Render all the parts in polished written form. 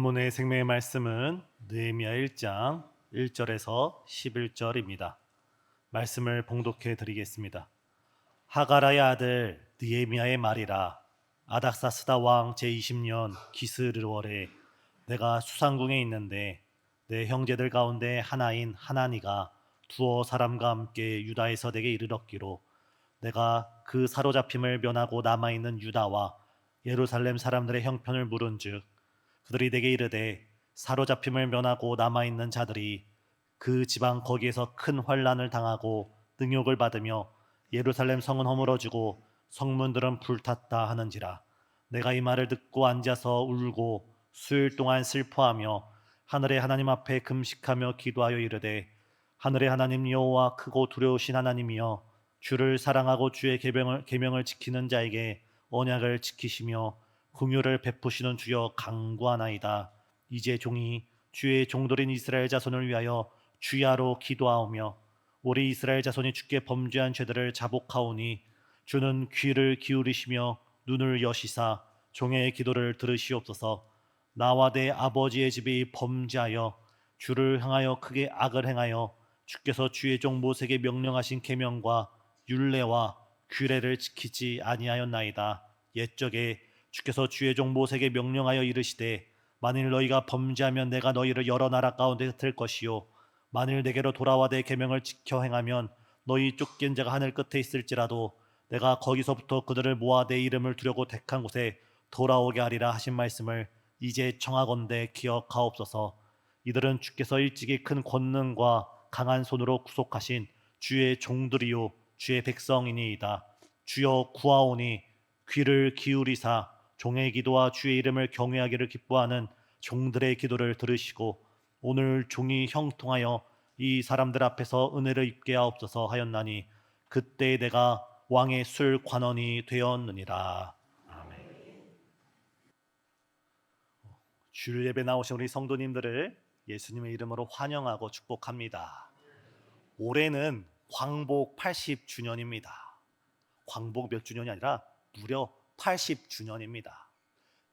본문의 생명의 말씀은 느헤미야 1장 1절에서 11절입니다. 말씀을 봉독해 드리겠습니다. 하가라의 아들 느헤미야의 말이라. 아닥사스다 왕 제20년 기스르월에 내가 수상궁에 있는데 내 형제들 가운데 하나인 하나니가 두어 사람과 함께 유다에서 내게 이르렀기로 내가 그 사로잡힘을 면하고 남아있는 유다와 예루살렘 사람들의 형편을 물은즉 그들이 내게 이르되 사로잡힘을 면하고 남아있는 자들이 그 지방 거기에서 큰 환난을 당하고 능욕을 받으며 예루살렘 성은 허물어지고 성문들은 불탔다 하는지라. 내가 이 말을 듣고 앉아서 울고 수일 동안 슬퍼하며 하늘의 하나님 앞에 금식하며 기도하여 이르되 하늘의 하나님 여호와 크고 두려우신 하나님이여 주를 사랑하고 주의 계명을 지키는 자에게 언약을 지키시며 긍휼을 베푸시는 주여 간구하나이다. 이제 종이 주의 종들인 이스라엘 자손을 위하여 주야로 기도하오며 우리 이스라엘 자손이 주께 범죄한 죄들을 자복하오니 주는 귀를 기울이시며 눈을 여시사 종의 기도를 들으시옵소서. 나와 내 아버지의 집이 범죄하여 주를 향하여 크게 악을 행하여 주께서 주의 종 모세에게 명령하신 계명과 율례와 규례를 지키지 아니하였나이다. 옛적에 주께서 주의 종 모세에게 명령하여 이르시되 만일 너희가 범죄하면 내가 너희를 여러 나라 가운데 흩을 것이요 만일 내게로 돌아와 내 계명을 지켜 행하면 너희 쫓긴 자가 하늘 끝에 있을지라도 내가 거기서부터 그들을 모아 내 이름을 두려고 택한 곳에 돌아오게 하리라 하신 말씀을 이제 청하건대 기억하옵소서. 이들은 주께서 일찍이 큰 권능과 강한 손으로 구속하신 주의 종들이요 주의 백성이니이다. 주여 구하오니 귀를 기울이사 종의 기도와 주의 이름을 경외하기를 기뻐하는 종들의 기도를 들으시고 오늘 종이 형통하여 이 사람들 앞에서 은혜를 입게 하옵소서 하였나니 그때 내가 왕의 술 관원이 되었느니라. 아멘. 주일 예배 나오신 우리 성도님들을 예수님의 이름으로 환영하고 축복합니다. 올해는 광복 80주년입니다. 광복 몇 주년이 아니라 무려 80주년입니다.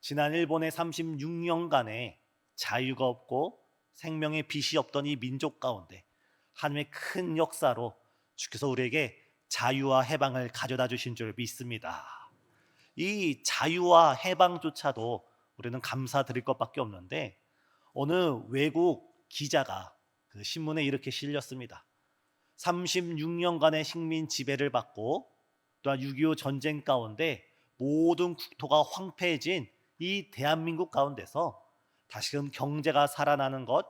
지난 일본의 36년간의 자유가 없고 생명의 빛이 없던 이 민족 가운데 하나님의 큰 역사로 주께서 우리에게 자유와 해방을 가져다 주신 줄 믿습니다. 이 자유와 해방조차도 우리는 감사드릴 것밖에 없는데 어느 외국 기자가 그 신문에 이렇게 실렸습니다. 36년간의 식민 지배를 받고 또한 6.25 전쟁 가운데 모든 국토가 황폐해진 이 대한민국 가운데서 다시금 경제가 살아나는 것,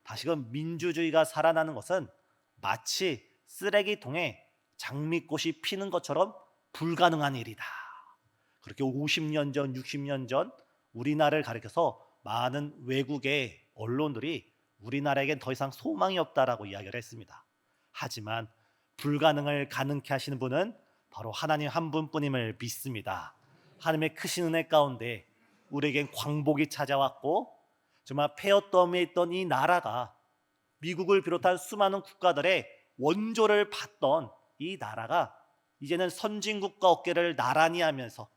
다시금 민주주의가 살아나는 것은 마치 쓰레기통에 장미꽃이 피는 것처럼 불가능한 일이다. 그렇게 50년 전, 60년 전 우리나라를 가리켜서 많은 외국의 언론들이 우리나라에겐 더 이상 소망이 없다라고 이야기를 했습니다. 하지만 불가능을 가능케 하시는 분은 바로 하나님 한 분뿐임을 믿습니다. 하나님의 크신 은혜 가운데 우리에겐 광복이 찾아왔고 정말 폐허더미에 있던 이 나라가 미국을 비롯한 수많은 국가들의 원조를 받던 이 나라가 이제는 선진국가 어깨를 나란히 하면서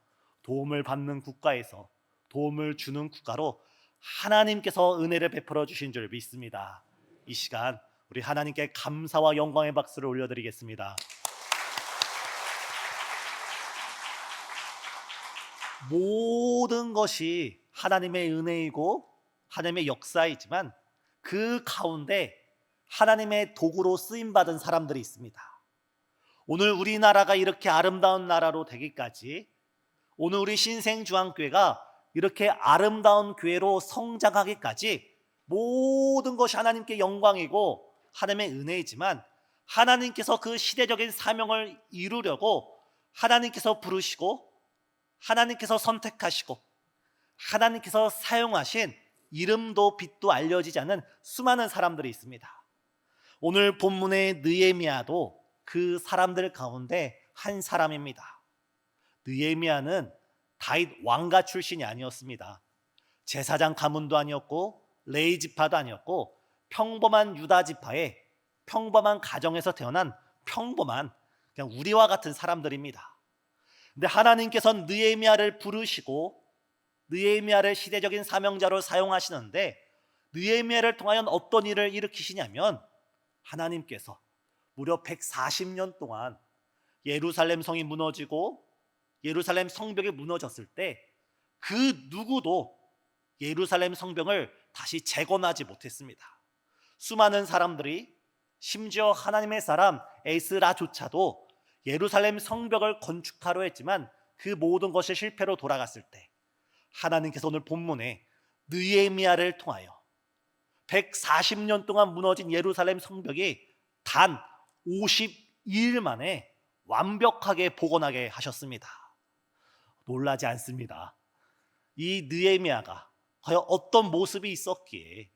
도움을 받는 국가에서 도움을 주는 국가로 하나님께서 은혜를 베풀어 주신 줄 믿습니다. 이 시간 우리 하나님께 감사와 영광의 박수를 올려드리겠습니다. 모든 것이 하나님의 은혜이고 하나님의 역사이지만 그 가운데 하나님의 도구로 쓰임받은 사람들이 있습니다. 오늘 우리나라가 이렇게 아름다운 나라로 되기까지, 오늘 우리 신생주안교회가 이렇게 아름다운 교회로 성장하기까지 모든 것이 하나님께 영광이고 하나님의 은혜이지만 하나님께서 그 시대적인 사명을 이루려고 하나님께서 부르시고 하나님께서 선택하시고 하나님께서 사용하신 이름도 빛도 알려지지 않는 수많은 사람들이 있습니다. 오늘 본문의 느헤미야도 그 사람들 가운데 한 사람입니다. 느헤미야는 다윗 왕가 출신이 아니었습니다. 제사장 가문도 아니었고 레위 지파도 아니었고 평범한 유다 지파의 평범한 가정에서 태어난 평범한 그냥 우리와 같은 사람들입니다. 근데 하나님께서는 느헤미야를 부르시고 느헤미야를 시대적인 사명자로 사용하시는데 느헤미야를 통하여 어떤 일을 일으키시냐면 하나님께서 무려 140년 동안 예루살렘 성이 무너지고 예루살렘 성벽이 무너졌을 때 그 누구도 예루살렘 성벽을 다시 재건하지 못했습니다. 수많은 사람들이 심지어 하나님의 사람 에스라조차도 예루살렘 성벽을 건축하려 했지만 그 모든 것이 실패로 돌아갔을 때 하나님께서 오늘 본문에 느헤미야를 통하여 140년 동안 무너진 예루살렘 성벽이 단 52일 만에 완벽하게 복원하게 하셨습니다. 놀라지 않습니다. 이 느헤미야가 과연 어떤 모습이 있었기에,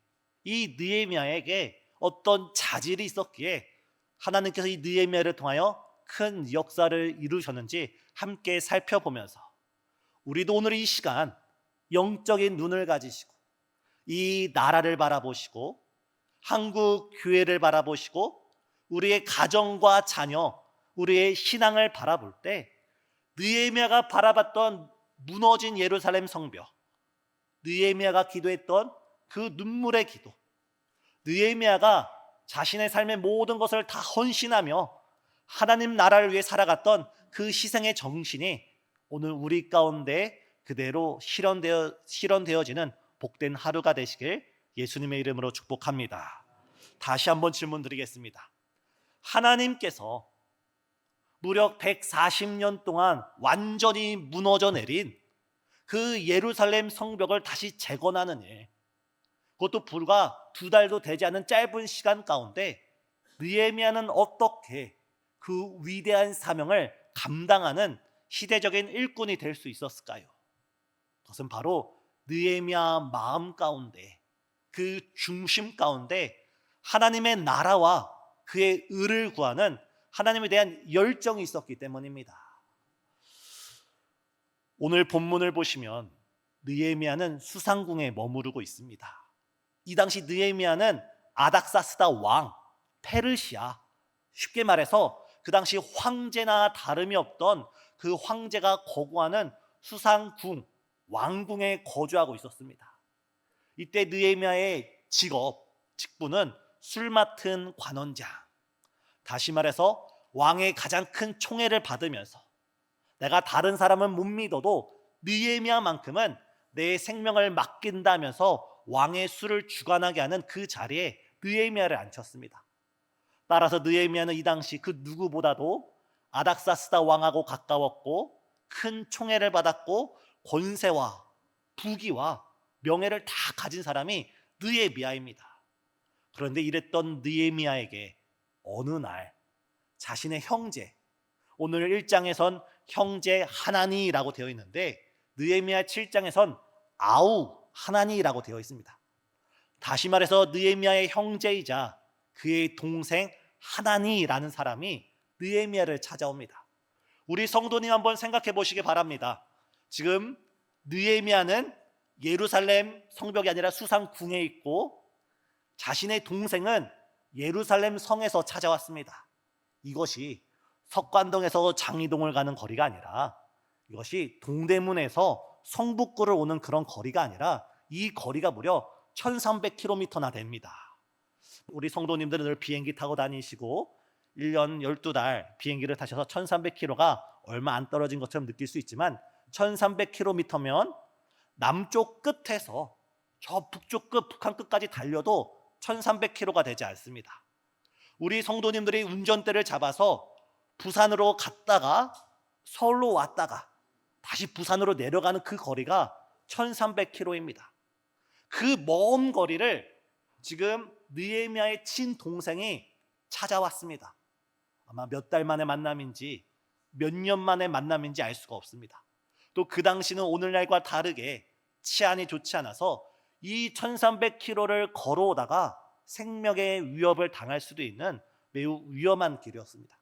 이 느헤미야에게 어떤 자질이 있었기에 하나님께서 이 느헤미야를 통하여 큰 역사를 이루셨는지 함께 살펴보면서 우리도 오늘 이 시간 영적인 눈을 가지시고 이 나라를 바라보시고 한국 교회를 바라보시고 우리의 가정과 자녀, 우리의 신앙을 바라볼 때 느헤미야가 바라봤던 무너진 예루살렘 성벽, 느헤미야가 기도했던 그 눈물의 기도, 느헤미야가 자신의 삶의 모든 것을 다 헌신하며 하나님 나라를 위해 살아갔던 그 희생의 정신이 오늘 우리 가운데 그대로 실현되어지는 복된 하루가 되시길 예수님의 이름으로 축복합니다. 다시 한번 질문 드리겠습니다. 하나님께서 무려 140년 동안 완전히 무너져 내린 그 예루살렘 성벽을 다시 재건하는 일, 그것도 불과 2달도 되지 않은 짧은 시간 가운데 느헤미야는 어떻게 그 위대한 사명을 감당하는 시대적인 일꾼이 될 수 있었을까요? 그것은 바로 느헤미야 마음 가운데, 그 중심 가운데 하나님의 나라와 그의 의를 구하는 하나님에 대한 열정이 있었기 때문입니다. 오늘 본문을 보시면 느헤미야는 수상궁에 머무르고 있습니다. 이 당시 느헤미야는 아닥사스다 왕, 페르시아, 쉽게 말해서 그 당시 황제나 다름이 없던 그 황제가 거주하는 수상궁, 왕궁에 거주하고 있었습니다. 이때 느헤미야의 직분은 술 맡은 관원장, 다시 말해서 왕의 가장 큰 총애를 받으면서 내가 다른 사람은 못 믿어도 느헤미야만큼은 내 생명을 맡긴다면서 왕의 수를 주관하게 하는 그 자리에 느헤미야를 앉혔습니다. 따라서 느헤미야는 이 당시 그 누구보다도 아닥사스다 왕하고 가까웠고 큰 총애를 받았고 권세와 부귀와 명예를 다 가진 사람이 느헤미야입니다. 그런데 이랬던 느헤미야에게 어느 날 자신의 형제, 오늘 1장에선 형제 하나니라고 되어 있는데 느헤미야 7장에선 아우 하나니라고 되어 있습니다. 다시 말해서 느헤미야의 형제이자 그의 동생 하나니라는 사람이 느헤미야를 찾아옵니다. 우리 성도님 한번 생각해 보시기 바랍니다. 지금 느헤미야는 예루살렘 성벽이 아니라 수상궁에 있고 자신의 동생은 예루살렘 성에서 찾아왔습니다. 이것이 석관동에서 장이동을 가는 거리가 아니라, 이것이 동대문에서 성북구를 오는 그런 거리가 아니라 이 거리가 무려 1300km나 됩니다. 우리 성도님들은 늘 비행기 타고 다니시고 1년 12달 비행기를 타셔서 1300km가 얼마 안 떨어진 것처럼 느낄 수 있지만 1300km면 남쪽 끝에서 저 북쪽 끝, 북한 끝까지 달려도 1300km가 되지 않습니다. 우리 성도님들이 운전대를 잡아서 부산으로 갔다가 서울로 왔다가 다시 부산으로 내려가는 그 거리가 1300km입니다. 그 먼 거리를 지금 느헤미야의 친동생이 찾아왔습니다. 아마 몇 달 만의 만남인지 몇 년 만의 만남인지 알 수가 없습니다. 또 그 당시는 오늘날과 다르게 치안이 좋지 않아서 이 1300km를 걸어오다가 생명의 위협을 당할 수도 있는 매우 위험한 길이었습니다.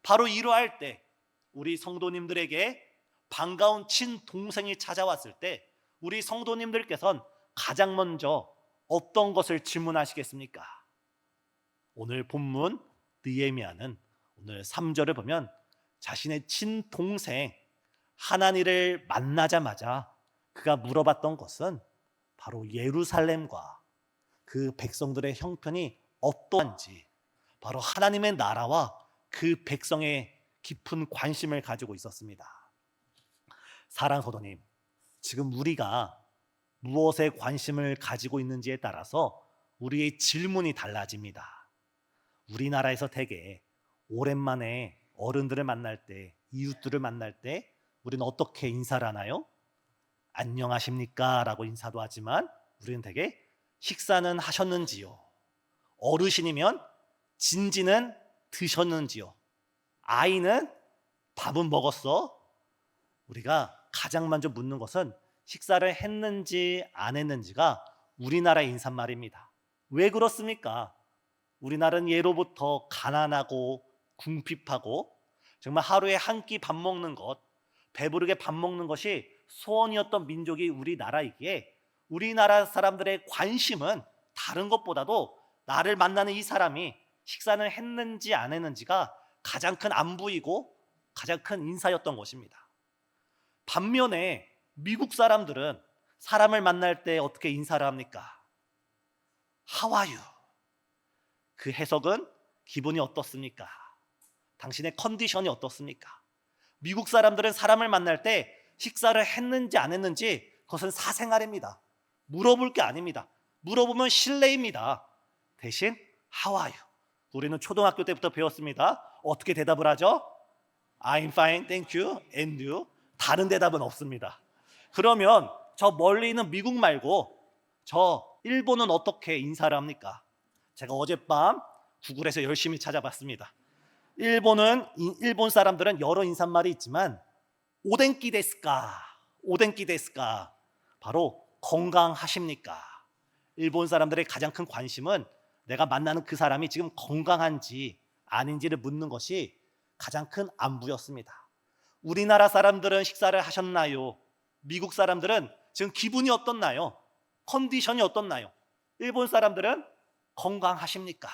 바로 이러할 때 우리 성도님들에게 반가운 친동생이 찾아왔을 때 우리 성도님들께서는 가장 먼저 어떤 것을 질문하시겠습니까? 오늘 본문 느헤미야는 오늘 3절을 보면 자신의 친동생 하나니를 만나자마자 그가 물어봤던 것은 바로 예루살렘과 그 백성들의 형편이 어떠한지, 바로 하나님의 나라와 그 백성의 깊은 관심을 가지고 있었습니다. 사랑하는 성도님, 지금 우리가 무엇에 관심을 가지고 있는지에 따라서 우리의 질문이 달라집니다. 우리나라에서 대개 오랜만에 어른들을 만날 때, 이웃들을 만날 때 우리는 어떻게 인사를 하나요? 안녕하십니까? 라고 인사도 하지만 우리는 대개 식사는 하셨는지요? 어르신이면 진지는 드셨는지요? 아이는 밥은 먹었어? 우리가 가장 먼저 묻는 것은 식사를 했는지 안 했는지가 우리나라의 인사말입니다. 왜 그렇습니까? 우리나라는 예로부터 가난하고 궁핍하고 정말 하루에 한 끼 밥 먹는 것, 배부르게 밥 먹는 것이 소원이었던 민족이 우리나라이기에 우리나라 사람들의 관심은 다른 것보다도 나를 만나는 이 사람이 식사는 했는지 안 했는지가 가장 큰 안부이고 가장 큰 인사였던 것입니다. 반면에 미국 사람들은 사람을 만날 때 어떻게 인사를 합니까? How are you? 그 해석은 기분이 어떻습니까? 당신의 컨디션이 어떻습니까? 미국 사람들은 사람을 만날 때 식사를 했는지 안 했는지 그것은 사생활입니다. 물어볼 게 아닙니다. 물어보면 실례입니다. 대신 How are you? 우리는 초등학교 때부터 배웠습니다. 어떻게 대답을 하죠? I'm fine, thank you, and you. 다른 대답은 없습니다. 그러면 저 멀리 있는 미국 말고 저 일본은 어떻게 인사를 합니까? 제가 어젯밤 구글에서 열심히 찾아봤습니다. 일본 사람들은 여러 인사말이 있지만 오덴키 데스까? 오덴키 데스까? 바로 건강하십니까? 일본 사람들의 가장 큰 관심은 내가 만나는 그 사람이 지금 건강한지 아닌지를 묻는 것이 가장 큰 안부였습니다. 우리나라 사람들은 식사를 하셨나요? 미국 사람들은 지금 기분이 어떻나요? 컨디션이 어떻나요? 일본 사람들은 건강하십니까?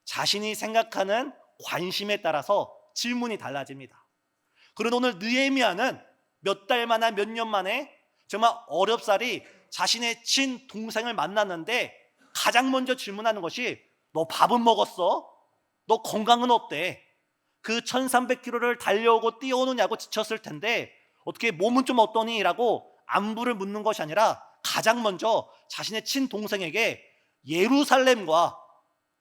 자신이 생각하는 관심에 따라서 질문이 달라집니다. 그런데 오늘 느헤미야는 몇 달 만에 몇 년 만에 정말 어렵사리 자신의 친동생을 만났는데 가장 먼저 질문하는 것이 너 밥은 먹었어? 너 건강은 어때? 그 1300km를 달려오고 뛰어오느냐고 지쳤을 텐데 어떻게 몸은 좀 어떠니? 라고 안부를 묻는 것이 아니라 가장 먼저 자신의 친동생에게 예루살렘과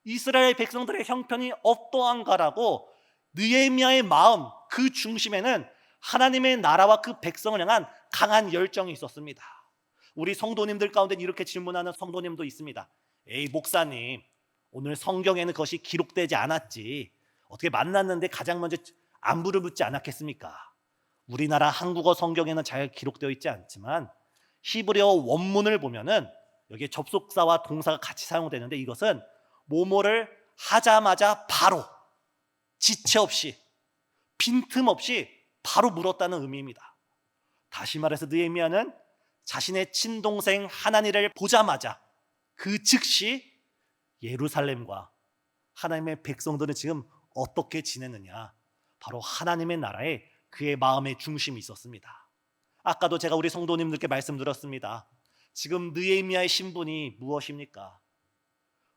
이스라엘 백성들의 형편이 어떠한가라고 느헤미야의 마음 그 중심에는 하나님의 나라와 그 백성을 향한 강한 열정이 있었습니다. 우리 성도님들 가운데 이렇게 질문하는 성도님도 있습니다. 에이 목사님, 오늘 성경에는 그것이 기록되지 않았지 어떻게 만났는데 가장 먼저 안부를 묻지 않았겠습니까? 우리나라 한국어 성경에는 잘 기록되어 있지 않지만 히브리어 원문을 보면은 여기에 접속사와 동사가 같이 사용되는데 이것은 뭐뭐를 하자마자 바로 지체 없이 빈틈없이 바로 물었다는 의미입니다. 다시 말해서 느헤미야는 자신의 친동생 하나니를 보자마자 그 즉시 예루살렘과 하나님의 백성들은 지금 어떻게 지내느냐, 바로 하나님의 나라에 그의 마음의 중심이 있었습니다. 아까도 제가 우리 성도님들께 말씀드렸습니다. 지금 느헤미야의 신분이 무엇입니까?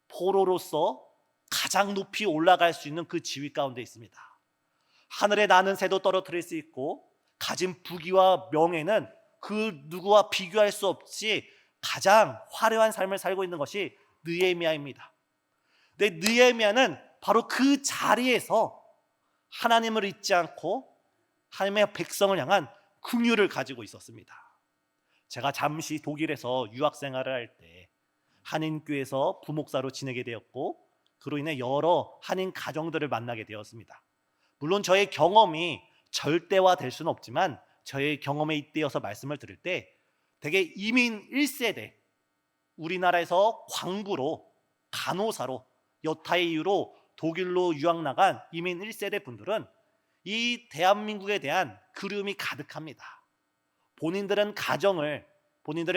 포로로서 가장 높이 올라갈 수 있는 그 지위 가운데 있습니다. 하늘에 나는 새도 떨어뜨릴 수 있고 가진 부귀와 명예는 그 누구와 비교할 수 없이 가장 화려한 삶을 살고 있는 것이 느헤미야입니다. 근데 느헤미야는 바로 그 자리에서 하나님을 잊지 않고 하나님의 백성을 향한 긍휼을 가지고 있었습니다. 제가 잠시 독일에서 유학 생활을 할 때 한인교회에서 부목사로 지내게 되었고 그로 인해 여러 한인 가정들을 만나게 되었습니다. 물론 저의 경험이 절대화될 수는 없지만 저의 경험에 잇대어서 말씀을 드릴 때 되게 이민 1세대, 우리나라에서 광부로 간호사로 여타의 이유로 독일로 유학 나간 이민 1세대 분들은 이 대한민국에 대한 그리움이 가득합니다. 본인들의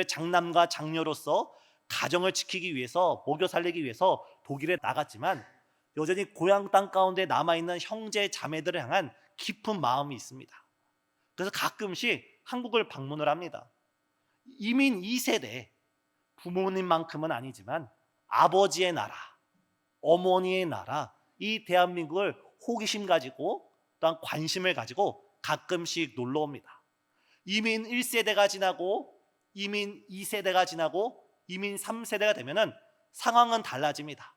장남과 장녀로서 가정을 지키기 위해서, 먹여 살리기 위해서 독일에 나갔지만 여전히 고향 땅 가운데 남아있는 형제 자매들을 향한 깊은 마음이 있습니다. 그래서 가끔씩 한국을 방문을 합니다. 이민 2세대, 부모님만큼은 아니지만 아버지의 나라, 어머니의 나라, 이 대한민국을 호기심 가지고 또한 관심을 가지고 가끔씩 놀러 옵니다. 이민 1세대가 지나고 이민 2세대가 지나고 이민 3세대가 되면은 상황은 달라집니다.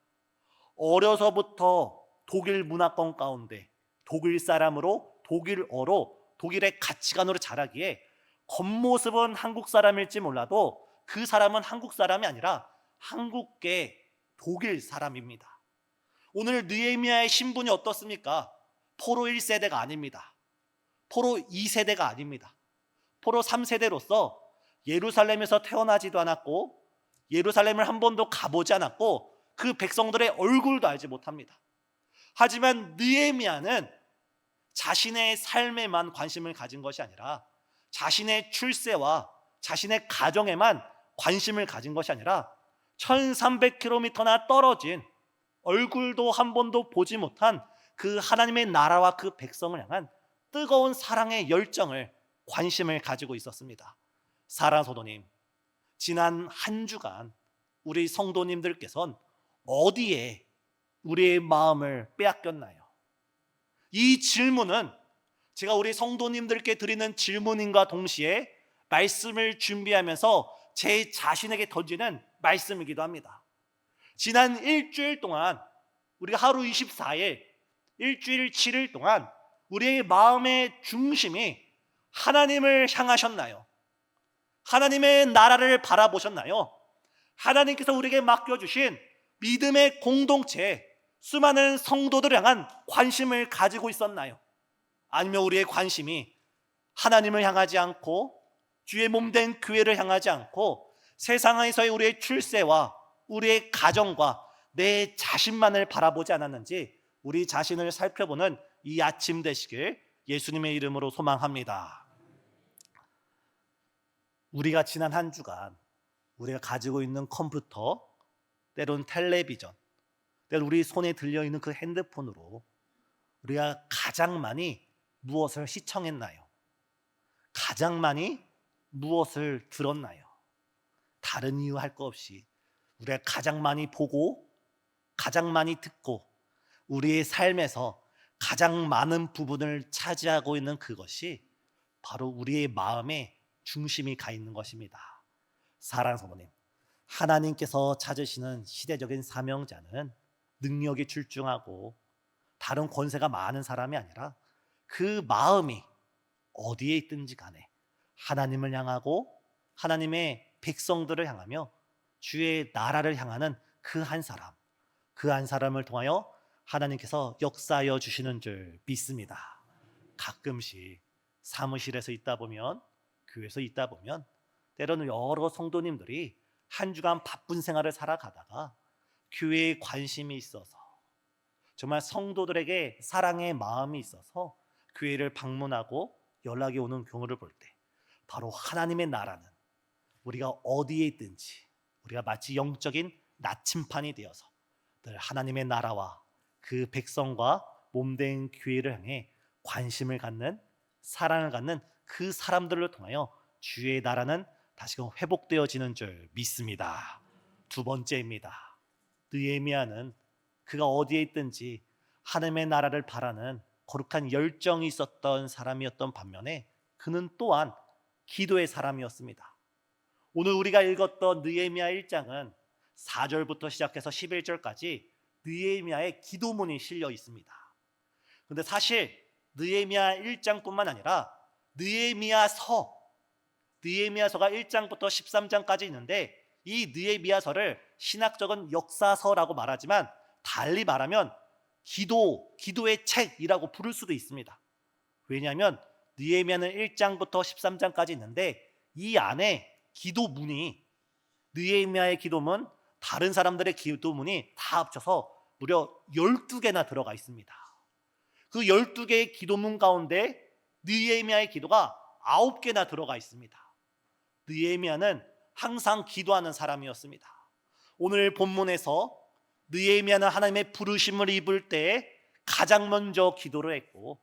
어려서부터 독일 문화권 가운데 독일 사람으로 독일어로 독일의 가치관으로 자라기에 겉모습은 한국 사람일지 몰라도 그 사람은 한국 사람이 아니라 한국계 독일 사람입니다. 오늘 느헤미야의 신분이 어떻습니까? 포로 1세대가 아닙니다. 포로 2세대가 아닙니다. 포로 3세대로서 예루살렘에서 태어나지도 않았고 예루살렘을 한 번도 가보지 않았고 그 백성들의 얼굴도 알지 못합니다. 하지만 느헤미야는 자신의 삶에만 관심을 가진 것이 아니라 자신의 출세와 자신의 가정에만 관심을 가진 것이 아니라 1300km나 떨어진 얼굴도 한 번도 보지 못한 그 하나님의 나라와 그 백성을 향한 뜨거운 사랑의 열정을 관심을 가지고 있었습니다. 사랑하는 성도님, 지난 한 주간 우리 성도님들께서는 어디에 우리의 마음을 빼앗겼나요? 이 질문은 제가 우리 성도님들께 드리는 질문인과 동시에 말씀을 준비하면서 제 자신에게 던지는 말씀이기도 합니다. 지난 일주일 동안 우리가 하루 24일, 일주일 7일 동안 우리의 마음의 중심이 하나님을 향하셨나요? 하나님의 나라를 바라보셨나요? 하나님께서 우리에게 맡겨주신 믿음의 공동체, 수많은 성도들을 향한 관심을 가지고 있었나요? 아니면 우리의 관심이 하나님을 향하지 않고 주의 몸된 교회를 향하지 않고 세상에서의 우리의 출세와 우리의 가정과 내 자신만을 바라보지 않았는지 우리 자신을 살펴보는 이 아침 되시길 예수님의 이름으로 소망합니다. 우리가 지난 한 주간 우리가 가지고 있는 컴퓨터, 때로는 텔레비전, 때로는 우리 손에 들려있는 그 핸드폰으로 우리가 가장 많이 무엇을 시청했나요? 가장 많이 무엇을 들었나요? 다른 이유 할 거 없이 우리가 가장 많이 보고 가장 많이 듣고 우리의 삶에서 가장 많은 부분을 차지하고 있는 그것이 바로 우리의 마음에 중심이 가 있는 것입니다. 사랑하는 성도님, 하나님께서 찾으시는 시대적인 사명자는 능력이 출중하고 다른 권세가 많은 사람이 아니라 그 마음이 어디에 있든지 간에 하나님을 향하고 하나님의 백성들을 향하며 주의 나라를 향하는 그 한 사람, 그 한 사람을 통하여 하나님께서 역사하여 주시는 줄 믿습니다. 가끔씩 사무실에서 있다 보면, 교회에서 있다 보면 때로는 여러 성도님들이 한 주간 바쁜 생활을 살아가다가 교회에 관심이 있어서 정말 성도들에게 사랑의 마음이 있어서 교회를 방문하고 연락이 오는 경우를 볼 때 바로 하나님의 나라는 우리가 어디에 있든지 우리가 마치 영적인 나침판이 되어서 늘 하나님의 나라와 그 백성과 몸된 교회를 향해 관심을 갖는, 사랑을 갖는 그 사람들을 통하여 주의 나라는 다시금 회복되어지는 줄 믿습니다. 두 번째입니다. 느헤미야는 그가 어디에 있든지 하나님의 나라를 바라는 거룩한 열정이 있었던 사람이었던 반면에 그는 또한 기도의 사람이었습니다. 오늘 우리가 읽었던 느헤미야 1장은 4절부터 시작해서 11절까지 느헤미야의 기도문이 실려 있습니다. 그런데 사실 느헤미야 1장뿐만 아니라 느헤미야서가 1장부터 13장까지 있는데 이 느헤미야서를 신학적인 역사서라고 말하지만 달리 말하면 기도의 책이라고 부를 수도 있습니다. 왜냐하면 느헤미야는 1장부터 13장까지 있는데 이 안에 기도문이, 느헤미야의 기도문, 다른 사람들의 기도문이 다 합쳐서 무려 12개나 들어가 있습니다. 그 12개의 기도문 가운데 느헤미야의 기도가 9개나 들어가 있습니다. 느헤미야는 항상 기도하는 사람이었습니다. 오늘 본문에서 느헤미야는 하나님의 부르심을 입을 때에 가장 먼저 기도를 했고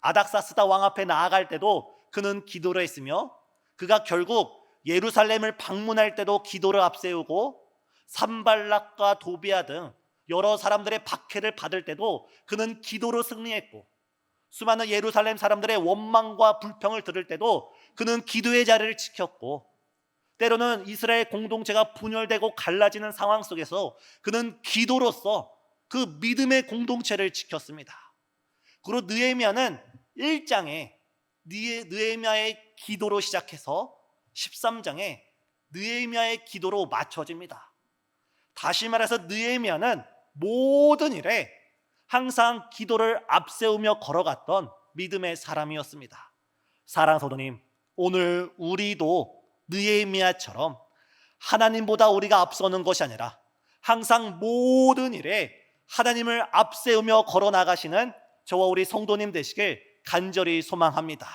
아닥사스다 왕 앞에 나아갈 때도 그는 기도를 했으며 그가 결국 예루살렘을 방문할 때도 기도를 앞세우고 산발락과 도비아 등 여러 사람들의 박해를 받을 때도 그는 기도로 승리했고, 수많은 예루살렘 사람들의 원망과 불평을 들을 때도 그는 기도의 자리를 지켰고, 때로는 이스라엘 공동체가 분열되고 갈라지는 상황 속에서 그는 기도로서 그 믿음의 공동체를 지켰습니다. 그리고 느헤미야는 1장에 느헤미야의 기도로 시작해서 13장에 느헤미야의 기도로 맞춰집니다. 다시 말해서 느헤미야는 모든 일에 항상 기도를 앞세우며 걸어갔던 믿음의 사람이었습니다. 사랑하는 성도님, 오늘 우리도 느헤미야처럼 하나님보다 우리가 앞서는 것이 아니라 항상 모든 일에 하나님을 앞세우며 걸어나가시는 저와 우리 성도님 되시길 간절히 소망합니다.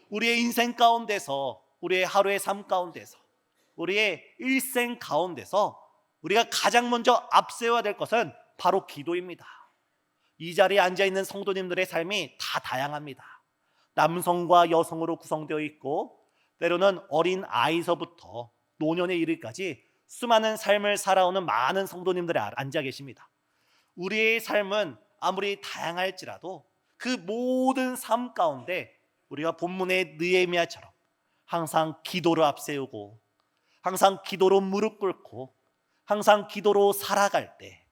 우리의 인생 가운데서, 우리의 하루의 삶 가운데서, 우리의 일생 가운데서 우리가 가장 먼저 앞세워야 될 것은 바로 기도입니다. 이 자리에 앉아있는 성도님들의 삶이 다 다양합니다. 남성과 여성으로 구성되어 있고, 때로는 어린 아이서부터 노년에 이르기까지 수많은 삶을 살아오는 많은 성도님들이 앉아 계십니다. 우리의 삶은 아무리 다양할지라도 그 모든 삶 가운데 우리가 본문의 느헤미야처럼 항상 기도를 앞세우고, 항상 기도로 무릎 꿇고, 항상 기도로 살아갈 때,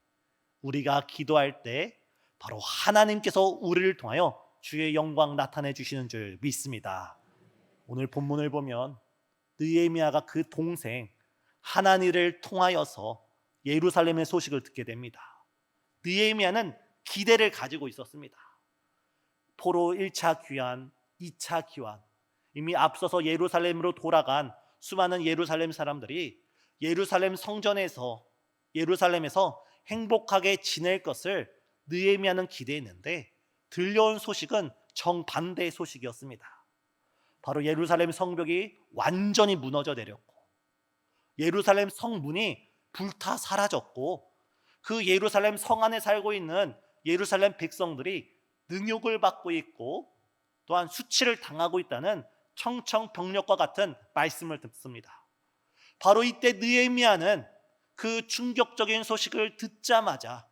우리가 기도할 때 바로 하나님께서 우리를 통하여 주의 영광 나타내 주시는 줄 믿습니다. 오늘 본문을 보면 느헤미야가 그 동생 하나니를 통하여서 예루살렘의 소식을 듣게 됩니다. 느헤미야는 기대를 가지고 있었습니다. 포로 1차 귀환, 2차 귀환, 이미 앞서서 예루살렘으로 돌아간 수많은 예루살렘 사람들이 예루살렘 성전에서, 예루살렘에서 행복하게 지낼 것을 느헤미야는 기대했는데 들려온 소식은 정반대의 소식이었습니다. 바로 예루살렘 성벽이 완전히 무너져 내렸고, 예루살렘 성문이 불타 사라졌고, 그 예루살렘 성 안에 살고 있는 예루살렘 백성들이 능욕을 받고 있고 또한 수치를 당하고 있다는 청청병력과 같은 말씀을 듣습니다. 바로 이때 느헤미야는 그 충격적인 소식을 듣자마자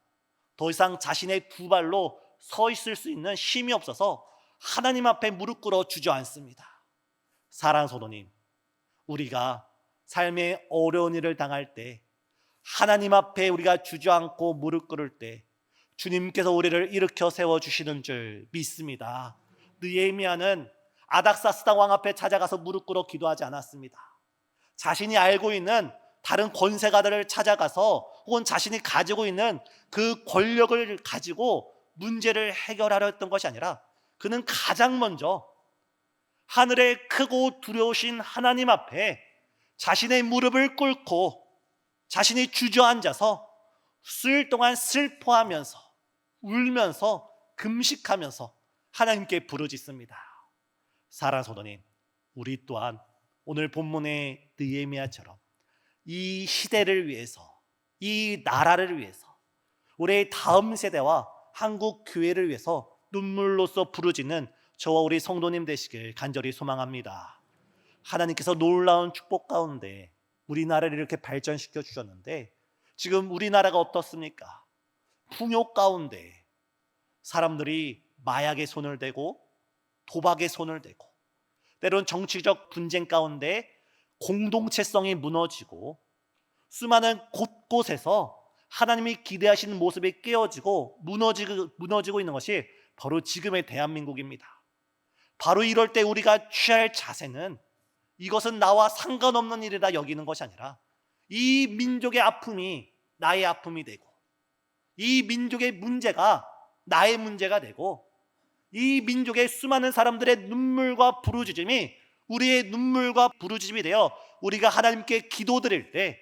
더 이상 자신의 두 발로 서 있을 수 있는 힘이 없어서 하나님 앞에 무릎 꿇어 주저앉습니다. 사랑하는 성도님, 우리가 삶의 어려운 일을 당할 때, 하나님 앞에 우리가 주저앉고 무릎 꿇을 때 주님께서 우리를 일으켜 세워주시는 줄 믿습니다. 느헤미야는 아닥사스다 왕 앞에 찾아가서 무릎 꿇어 기도하지 않았습니다. 자신이 알고 있는 다른 권세가들을 찾아가서 혹은 자신이 가지고 있는 그 권력을 가지고 문제를 해결하려 했던 것이 아니라 그는 가장 먼저 하늘에 크고 두려우신 하나님 앞에 자신의 무릎을 꿇고 자신이 주저앉아서 수일 동안 슬퍼하면서 울면서 금식하면서 하나님께 부르짖습니다. 사랑하는 성도님, 우리 또한 오늘 본문의 느헤미야처럼 이 시대를 위해서, 이 나라를 위해서, 우리의 다음 세대와 한국 교회를 위해서 눈물로써 부르짖는 저와 우리 성도님 되시길 간절히 소망합니다. 하나님께서 놀라운 축복 가운데 우리나라를 이렇게 발전시켜 주셨는데 지금 우리나라가 어떻습니까? 풍요 가운데 사람들이 마약에 손을 대고 도박에 손을 대고 때로는 정치적 분쟁 가운데 공동체성이 무너지고 수많은 곳곳에서 하나님이 기대하시는 모습이 깨어지고 무너지고 있는 것이 바로 지금의 대한민국입니다. 바로 이럴 때 우리가 취할 자세는 이것은 나와 상관없는 일이다 여기는 것이 아니라 이 민족의 아픔이 나의 아픔이 되고 이 민족의 문제가 나의 문제가 되고 이 민족의 수많은 사람들의 눈물과 부르짖음이 우리의 눈물과 부르짖음이 되어 우리가 하나님께 기도드릴 때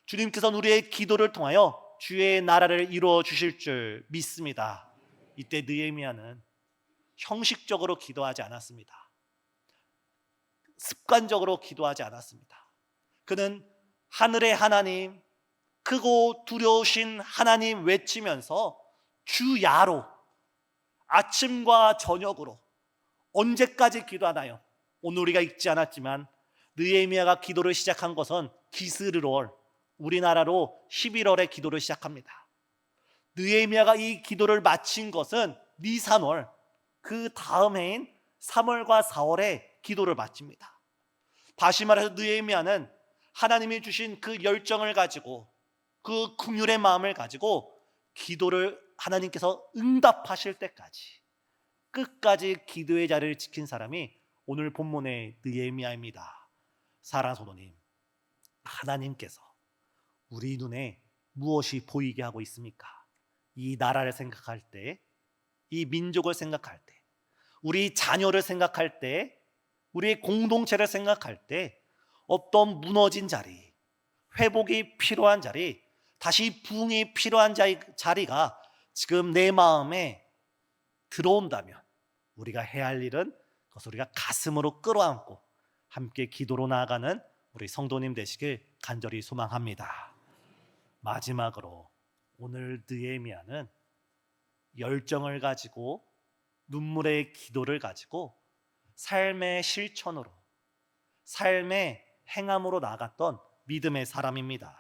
주님께서는 우리의 기도를 통하여 주의 나라를 이루어 주실 줄 믿습니다. 이때 느헤미야는 형식적으로 기도하지 않았습니다. 습관적으로 기도하지 않았습니다. 그는 하늘의 하나님, 크고 두려우신 하나님 외치면서 주야로 아침과 저녁으로 언제까지 기도하나요? 오늘 우리가 읽지 않았지만 느헤미야가 기도를 시작한 것은 기스르월, 우리나라로 11월에 기도를 시작합니다. 느헤미야가 이 기도를 마친 것은 니산월, 그 다음 해인 3월과 4월에 기도를 마칩니다. 다시 말해서 느헤미야는 하나님이 주신 그 열정을 가지고, 그 긍휼의 마음을 가지고 기도를 하나님께서 응답하실 때까지 끝까지 기도의 자리를 지킨 사람이 오늘 본문의 느헤미야입니다. 사랑하는 성도님, 하나님께서 우리 눈에 무엇이 보이게 하고 있습니까? 이 나라를 생각할 때, 이 민족을 생각할 때, 우리 자녀를 생각할 때, 우리의 공동체를 생각할 때 어떤 무너진 자리, 회복이 필요한 자리, 다시 부흥이 필요한 자리가 지금 내 마음에 들어온다면 우리가 해야 할 일은 그것을 우리가 가슴으로 끌어안고 함께 기도로 나아가는 우리 성도님 되시길 간절히 소망합니다. 마지막으로 오늘 느헤미야는 열정을 가지고 눈물의 기도를 가지고 삶의 실천으로, 삶의 행함으로 나갔던 믿음의 사람입니다.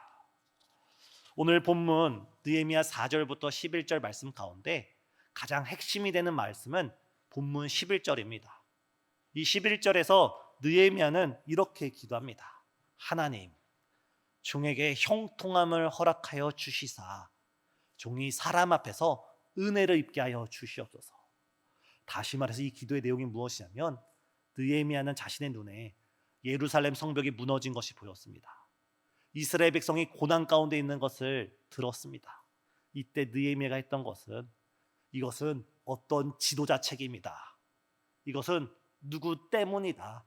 오늘 본문 느헤미야 4절부터 11절 말씀 가운데 가장 핵심이 되는 말씀은 본문 11절입니다. 이 11절에서 느헤미야는 이렇게 기도합니다. 하나님, 종에게 형통함을 허락하여 주시사 종이 사람 앞에서 은혜를 입게 하여 주시옵소서. 다시 말해서 이 기도의 내용이 무엇이냐면 느헤미야는 자신의 눈에 예루살렘 성벽이 무너진 것이 보였습니다. 이스라엘 백성이 고난 가운데 있는 것을 들었습니다. 이때 느헤미야가 했던 것은, 이것은 어떤 지도자 책임이다, 이것은 누구 때문이다,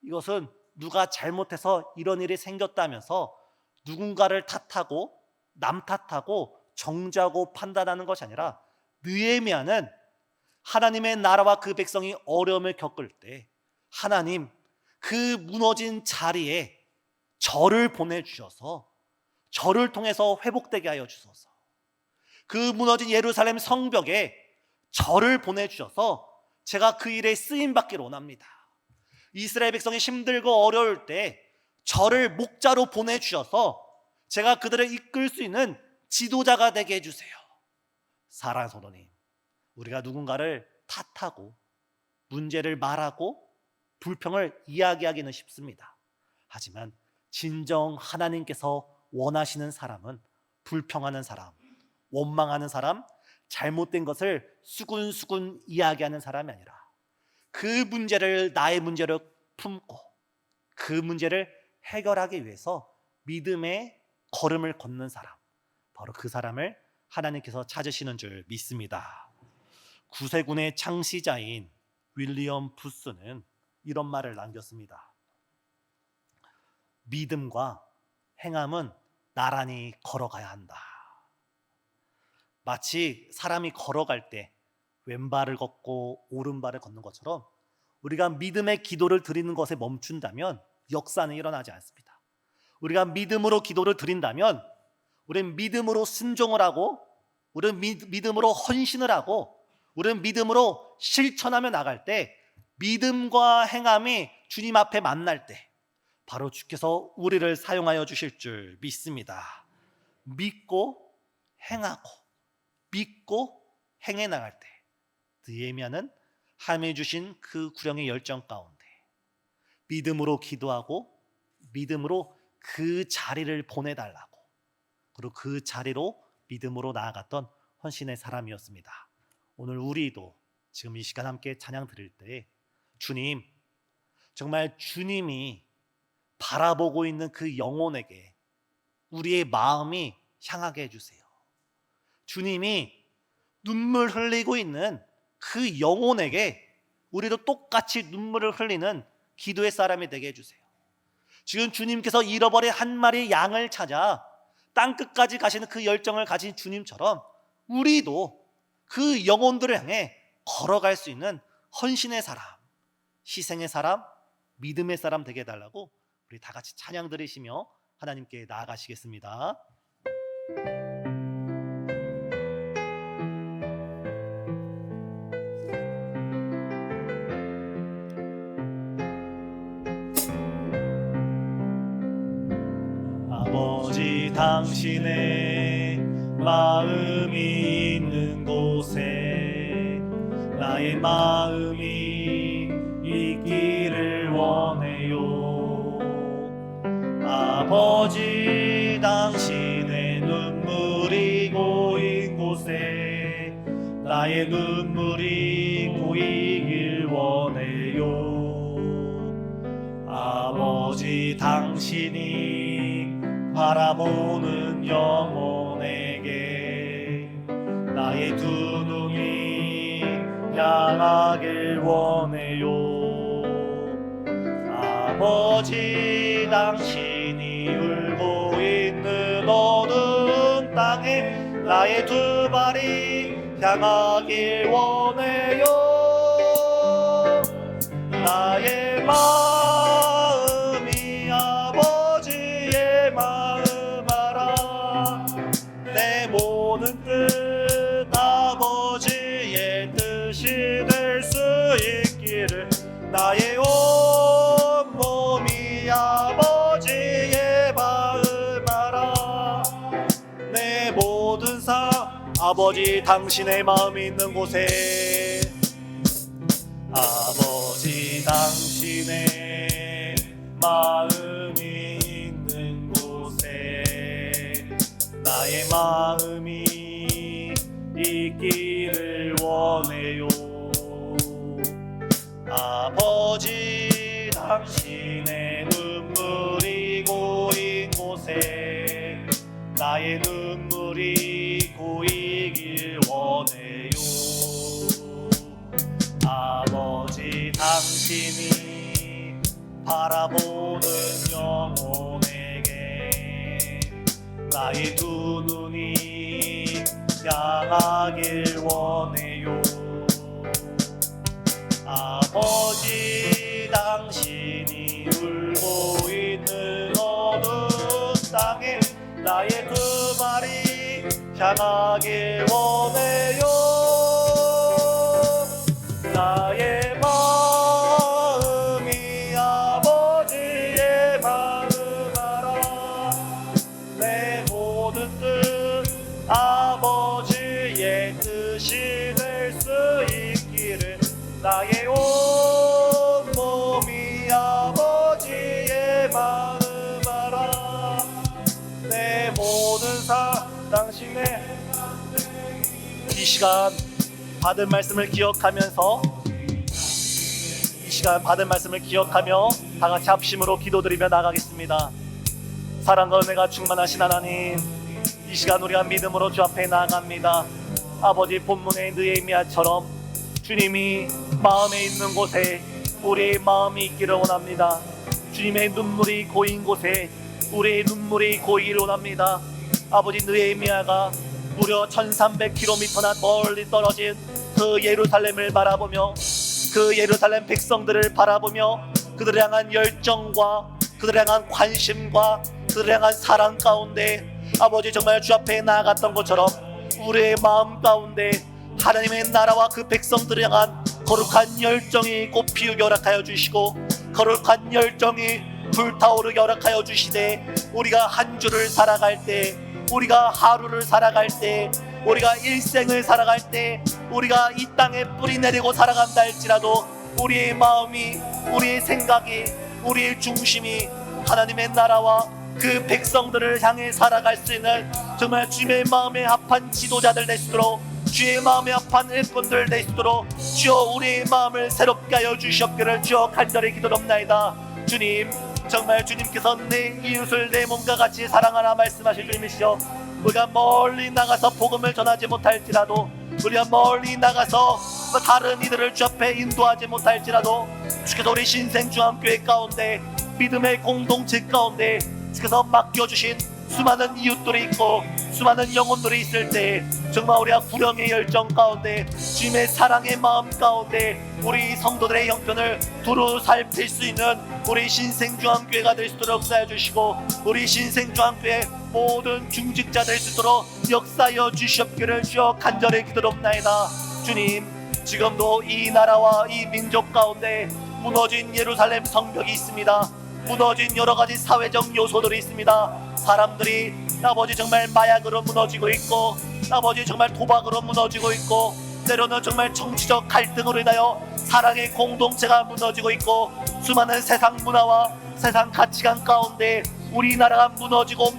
이것은 누가 잘못해서 이런 일이 생겼다면서 누군가를 탓하고 남 탓하고 정죄하고 판단하는 것이 아니라, 느헤미야는 하나님의 나라와 그 백성이 어려움을 겪을 때 하나님, 그 무너진 자리에 저를 보내주셔서 저를 통해서 회복되게 하여 주소서. 그 무너진 예루살렘 성벽에 저를 보내주셔서 제가 그 일에 쓰임받기를 원합니다. 이스라엘 백성이 힘들고 어려울 때 저를 목자로 보내주셔서 제가 그들을 이끌 수 있는 지도자가 되게 해주세요. 사랑하는 성도님, 우리가 누군가를 탓하고 문제를 말하고 불평을 이야기하기는 쉽습니다. 하지만 진정 하나님께서 원하시는 사람은 불평하는 사람, 원망하는 사람, 잘못된 것을 수군수군 이야기하는 사람이 아니라 그 문제를 나의 문제로 품고 그 문제를 해결하기 위해서 믿음의 걸음을 걷는 사람, 바로 그 사람을 하나님께서 찾으시는 줄 믿습니다. 구세군의 창시자인 윌리엄 부스는 이런 말을 남겼습니다. 믿음과 행함은 나란히 걸어가야 한다. 마치 사람이 걸어갈 때 왼발을 걷고 오른발을 걷는 것처럼 우리가 믿음의 기도를 드리는 것에 멈춘다면 역사는 일어나지 않습니다. 우리가 믿음으로 기도를 드린다면 우리는 믿음으로 순종을 하고, 우리는 믿음으로 헌신을 하고, 우리는 믿음으로 실천하며 나갈 때, 믿음과 행함이 주님 앞에 만날 때 바로 주께서 우리를 사용하여 주실 줄 믿습니다. 믿고 행하고 믿고 행해 나갈 때 느헤미야는 하나님이 주신 그 구령의 열정 가운데 믿음으로 기도하고 믿음으로 그 자리를 보내달라고, 그리고 그 자리로 믿음으로 나아갔던 헌신의 사람이었습니다. 오늘 우리도 지금 이 시간 함께 찬양 드릴 때 주님, 정말 주님이 바라보고 있는 그 영혼에게 우리의 마음이 향하게 해주세요. 주님이 눈물 흘리고 있는 그 영혼에게 우리도 똑같이 눈물을 흘리는 기도의 사람이 되게 해주세요. 지금 주님께서 잃어버린 한 마리 양을 찾아 땅끝까지 가시는 그 열정을 가진 주님처럼 우리도 그 영혼들을 향해 걸어갈 수 있는 헌신의 사람, 희생의 사람, 믿음의 사람 되게 해달라고 우리 다 같이 찬양 드리시며 하나님께 나아가시겠습니다. 당신의 마음이 있는 곳에 나의 마음이 있기를 원해요. 아버지, 당신의 눈물이 고인 곳에 나의 눈물이 고이길 원해요. 아버지, 당신이 바라보는 영혼에게 나의 두 눈이 향하길 원해요. 아버지, 당신이 울고 있는 어두운 땅에 나의 두 발이 향하길 원해요. 나의 마음이 아버지의 마음 알아. 내 모든 뜻 아버지의 뜻이 될 수 있기를. 나의 온 몸이 아버지의 마음 알아. 내 모든 아버지, 당신의 마음이 있는 곳에 아버지, 당신의 마음이 있는 곳에 나의 마음이 있기를 원해요. 아버지, 당신의 눈물이 고인 곳에 나의 눈물이 고이길 원해요. 아버지, 당신이 바라보는 영혼에게 나의 두 눈이 향하길 원해요. 아버지, 당신이 울고 있는 어두운 땅에 나의 두 발이 향하길 원해요. 나의 마음이 아버지의 마음 알아. 내 모든 뜻 아버지의 뜻이 될 수 있기를. 나의 온 몸이 아버지의 마음 알아. 내 모든 당신의 이 시간 받은 말씀을 기억하면서 이 시간 받은 말씀을 기억하며 다 같이 합심으로 기도드리며 나가겠습니다. 사랑과 은혜가 충만하신 하나님, 이 시간 우리가 믿음으로 주 앞에 나아갑니다. 아버지, 본문의 느헤미야처럼 주님이 마음에 있는 곳에 우리의 마음이 있기를 원합니다. 주님의 눈물이 고인 곳에 우리의 눈물이 고이기를 원합니다. 아버지, 느헤미야가 무려 1300km나 멀리 떨어진 그 예루살렘을 바라보며 그 예루살렘 백성들을 바라보며 그들을 향한 열정과 그들을 향한 관심과 그들을 향한 사랑 가운데 아버지, 정말 주 앞에 나아갔던 것처럼 우리의 마음 가운데 하나님의 나라와 그 백성들을 향한 거룩한 열정이 꽃피우게 허락하여 주시고 거룩한 열정이 불타오르게 허락하여 주시되 우리가 한 주를 살아갈 때, 우리가 하루를 살아갈 때, 우리가 일생을 살아갈 때, 우리가 이 땅에 뿌리 내리고 살아간다 할지라도 우리의 마음이, 우리의 생각이, 우리의 중심이 하나님의 나라와 그 백성들을 향해 살아갈 수 있는 정말 주님의 마음에 합한 지도자들 될 수 있도록, 주의 마음에 합한 일꾼들 될 수 있도록 주여 우리의 마음을 새롭게 하여 주시옵기를 주여 간절히 기도합나이다. 주님, 정말 주님께서 내 이웃을 내 몸과 같이 사랑하라 말씀하실 주님이시여, 우리가 멀리 나가서 복음을 전하지 못할지라도, 우리가 멀리 나가서 다른 이들을 주 앞에 인도하지 못할지라도 주께서 우리 신생중앙교회 가운데 믿음의 공동체 가운데 주께서 맡겨주신 수많은 이웃들이 있고 수많은 영혼들이 있을 때 정말 우리가 구령의 열정 가운데 주님의 사랑의 마음 가운데 우리 성도들의 형편을 두루 살필 수 있는 우리 신생중앙교회가 될 수 있도록 역사해 주시고 우리 신생중앙교회 모든 중직자들 수 있도록 역사하여 주시옵기를 주여 간절히 기도롭나이다. 주님, 지금도 이 나라와 이 민족 가운데 무너진 예루살렘 성벽이 있습니다. 무너진 여러 가지 사회적 요소들이 있습니다. 사람들이 아버지 정말 마약으로 무너지고 있고, 아버지 정말 도박으로 무너지고 있고, 때로는 정말 정치적 갈등으로 인하여 사랑의 공동체가 무너지고 있고, 수많은 세상 문화와 세상 가치관 가운데 우리나라가 무너지고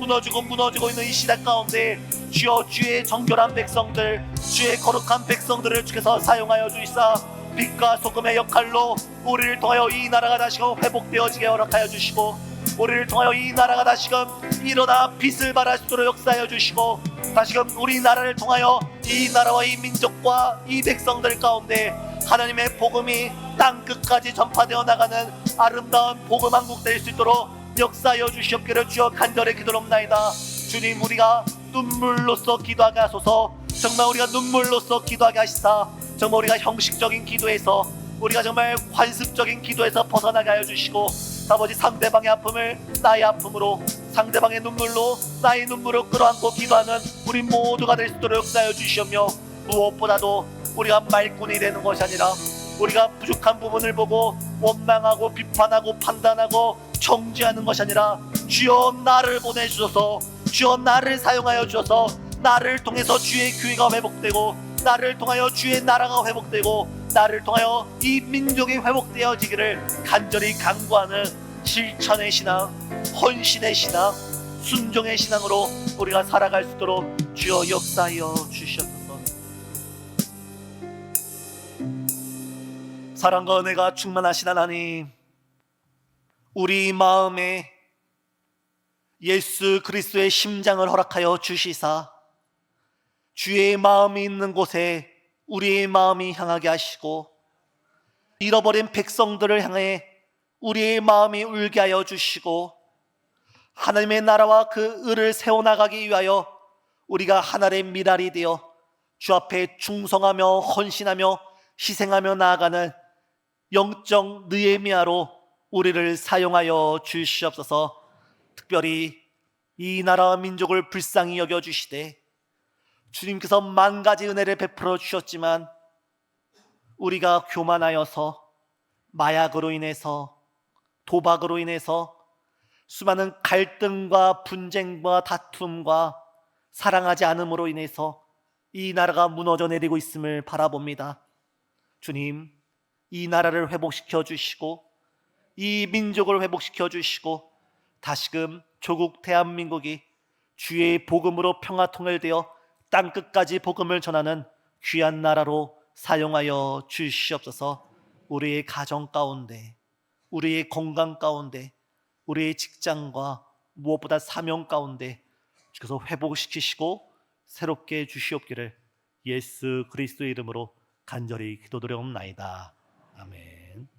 있는 이 시대 가운데 주여, 주의 정결한 백성들, 주의 거룩한 백성들을 주께서 사용하여 주시사 빛과 소금의 역할로 우리를 통하여 이 나라가 다시금 회복되어지게 허락하여 주시고, 우리를 통하여 이 나라가 다시금 일어나 빛을 발할 수 있도록 역사하여 주시고, 다시금 우리나라를 통하여 이 나라와 이 민족과 이 백성들 가운데 하나님의 복음이 땅끝까지 전파되어 나가는 아름다운 복음 왕국 될 수 있도록 역사하여 주시옵기를 주여 간절히 기도합나이다. 주님, 우리가 눈물로써 기도하게 하소서. 정말 우리가 눈물로써 기도하게 하시사 정말 우리가 형식적인 기도에서, 우리가 정말 관습적인 기도에서 벗어나게 하여 주시고, 아버지 상대방의 아픔을 나의 아픔으로, 상대방의 눈물로 나의 눈물을 끌어안고 기도하는 우리 모두가 될 수 있도록 역사하여 주시오며, 무엇보다도 우리가 말꾼이 되는 것이 아니라 우리가 부족한 부분을 보고 원망하고 비판하고 판단하고 정죄하는 것이 아니라 주여 나를 보내주소서, 주여 나를 사용하여 주셔서 나를 통해서 주의 교회가 회복되고, 나를 통하여 주의 나라가 회복되고, 나를 통하여 이 민족이 회복되어지기를 간절히 간구하는 실천의 신앙, 헌신의 신앙, 순종의 신앙으로 우리가 살아갈 수 있도록 주여 역사하여 주시옵소서. 사랑과 은혜가 충만하신 하나님, 우리 마음에 예수 그리스도의 심장을 허락하여 주시사 주의 마음이 있는 곳에 우리의 마음이 향하게 하시고, 잃어버린 백성들을 향해 우리의 마음이 울게 하여 주시고, 하나님의 나라와 그 의를 세워나가기 위하여 우리가 하나의 미랄이 되어 주 앞에 충성하며 헌신하며 희생하며 나아가는 영적 느헤미야로 우리를 사용하여 주시옵소서. 특별히 이 나라와 민족을 불쌍히 여겨주시되, 주님께서 만가지 은혜를 베풀어 주셨지만 우리가 교만하여서, 마약으로 인해서, 도박으로 인해서 수많은 갈등과 분쟁과 다툼과 사랑하지 않음으로 인해서 이 나라가 무너져 내리고 있음을 바라봅니다. 주님, 이 나라를 회복시켜 주시고 이 민족을 회복시켜 주시고, 다시금 조국 대한민국이 주의 복음으로 평화 통일되어 땅끝까지 복음을 전하는 귀한 나라로 사용하여 주시옵소서. 우리의 가정 가운데, 우리의 건강 가운데, 우리의 직장과 무엇보다 사명 가운데 주께서 회복시키시고 새롭게 해주시옵기를 예수 그리스도의 이름으로 간절히 기도드려옵나이다. 아멘.